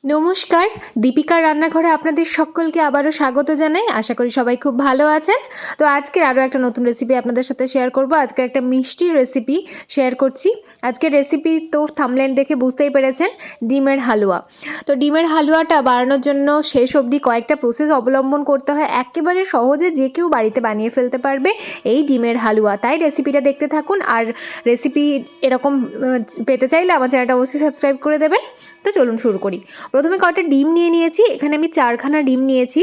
নমস্কার, দীপিকার রান্নাঘরে আপনাদের সকলকে আবারও স্বাগত জানাই। আশা করি সবাই খুব ভালো আছেন। তো আজকের আরও একটা নতুন রেসিপি আপনাদের সাথে শেয়ার করব। আজকের একটা মিষ্টির রেসিপি শেয়ার করছি। আজকের রেসিপি তো থাম্বনেল দেখে বুঝতেই পেরেছেন, ডিমের হালুয়া। তো ডিমের হালুয়াটা বানানোর জন্য শেষ অবধি কয়েকটা প্রসেস অবলম্বন করতে হয়। একেবারে সহজে যে কেউ বাড়িতে বানিয়ে ফেলতে পারবে এই ডিমের হালুয়া। তাই রেসিপিটা দেখতে থাকুন। আর রেসিপি এরকম পেতে চাইলে আমার চ্যানেলটা অবশ্যই সাবস্ক্রাইব করে দেবেন। তো চলুন শুরু করি। প্রথমে কয়েকটা ডিম নিয়ে নিয়েছি, এখানে আমি 4খানা ডিম নিয়েছি।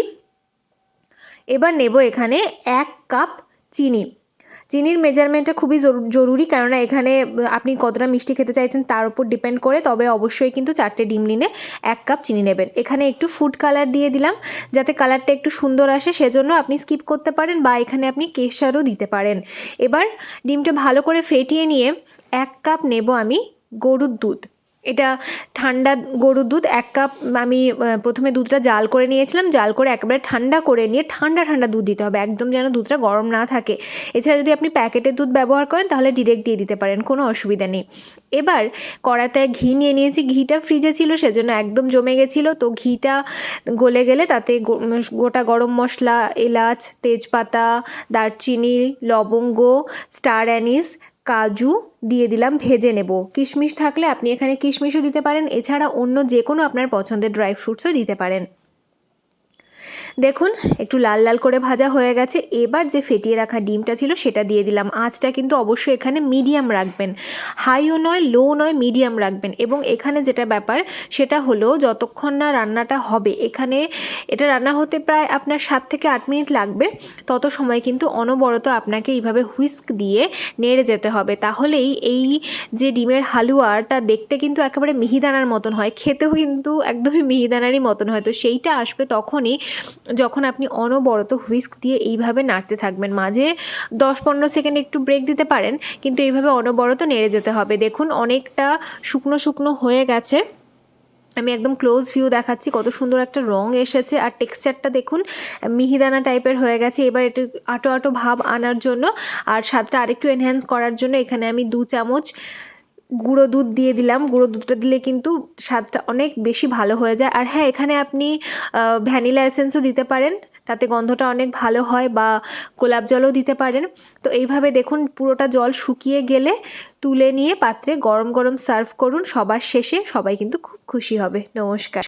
এবার নেব এখানে 1 কাপ চিনি। চিনির মেজারমেন্টটা খুবই জরুরি, কেননা এখানে আপনি কতটা মিষ্টি খেতে চাইছেন তার উপর ডিপেন্ড করে। তবে অবশ্যই কিন্তু 4টে ডিম নিলে 1 কাপ চিনি নেবেন। এখানে একটু ফুড কালার দিয়ে দিলাম, যাতে কালারটা একটু সুন্দর আসে, সেজন্য আপনি স্কিপ করতে পারেন বা এখানে আপনি কেশরও দিতে পারেন। এবার ডিমটা ভালো করে ফেটিয়ে নিয়ে 1 কাপ নেব আমি গরুর দুধ। এটা ঠান্ডা গরুর দুধ। 1 কাপ আমি প্রথমে দুধটা জাল করে নিয়েছিলাম। জাল করে একেবারে ঠান্ডা করে নিয়ে ঠান্ডা ঠান্ডা দুধ দিতে হবে, একদম যেন দুধটা গরম না থাকে। এছাড়া যদি আপনি প্যাকেটের দুধ ব্যবহার করেন তাহলে ডিরেক্ট দিয়ে দিতে পারেন, কোনো অসুবিধা নেই। এবার কড়াতে ঘি নিয়ে নিয়েছি। ঘিটা ফ্রিজে ছিল সেজন্য একদম জমে গেছিলো। তো ঘিটা গলে গেলে তাতে গোটা গরম মশলা, এলাচ, তেজপাতা, দারচিনি, লবঙ্গ, স্টার অ্যানিস, কাজু দিয়ে দিলাম, ভেজে নেব। কিশমিশ থাকলে আপনি এখানে কিশমিশও দিতে পারেন, এছাড়া অন্য যে কোনো আপনার পছন্দের ড্রাই ফ্রুটসও দিতে পারেন। দেখুন একটু লাল লাল করে ভাজা হয়ে গেছে। এবার যে ফেটিয়ে রাখা ডিমটা ছিল সেটা দিয়ে দিলাম। আঁচটা কিন্তু অবশ্যই এখানে মিডিয়াম রাখবেন, হাইও নয় লো নয়, মিডিয়াম রাখবেন। এবং এখানে যেটা ব্যাপার সেটা হলো, যতক্ষণ না রান্নাটা হবে, এখানে এটা রান্না হতে প্রায় আপনার 7 থেকে 8 মিনিট লাগবে। তত সময় কিন্তু অনবরত আপনাকে এইভাবে হুইস্ক দিয়ে নেড়ে যেতে হবে। তাহলেই এই যে ডিমের হালুয়াটা দেখতে কিন্তু একেবারে মিহিদানার মতন হয়, খেতেও কিন্তু একদমই মিহিদানারই মতন হয়। তো সেইটা আসবে তখনই যখন আপনি অনবরত হুইস্ক দিয়ে এইভাবে নাড়তে থাকবেন। মাঝে 10-15 সেকেন্ড একটু ব্রেক দিতে পারেন, কিন্তু এইভাবে অনবরত নেড়ে যেতে হবে। দেখুন অনেকটা শুকনো শুকনো হয়ে গেছে। আমি একদম ক্লোজ ভিউ দেখাচ্ছি, কত সুন্দর একটা রং এসেছে। আর টেক্সচারটা দেখুন মিহিদানা টাইপের হয়ে গেছে। এবার একটু আটো আটো ভাব আনার জন্য আর স্বাদটা আরেকটু এনহ্যান্স করার জন্য এখানে আমি 2 চামচ গুঁড়ো দুধ দিয়ে দিলাম। গুঁড়ো দুধটা দিলে কিন্তু স্বাদটা অনেক বেশি ভালো হয়ে যায়। আর হ্যাঁ, এখানে আপনি ভ্যানিলা এসেন্সও দিতে পারেন, তাতে গন্ধটা অনেক ভালো হয়, বা গোলাপ জলও দিতে পারেন। তো এইভাবে দেখুন পুরোটা জল শুকিয়ে গেলে তুলে নিয়ে পাত্রে গরম গরম সার্ভ করুন। সবার শেষে সবাই কিন্তু খুব খুশি হবে। নমস্কার।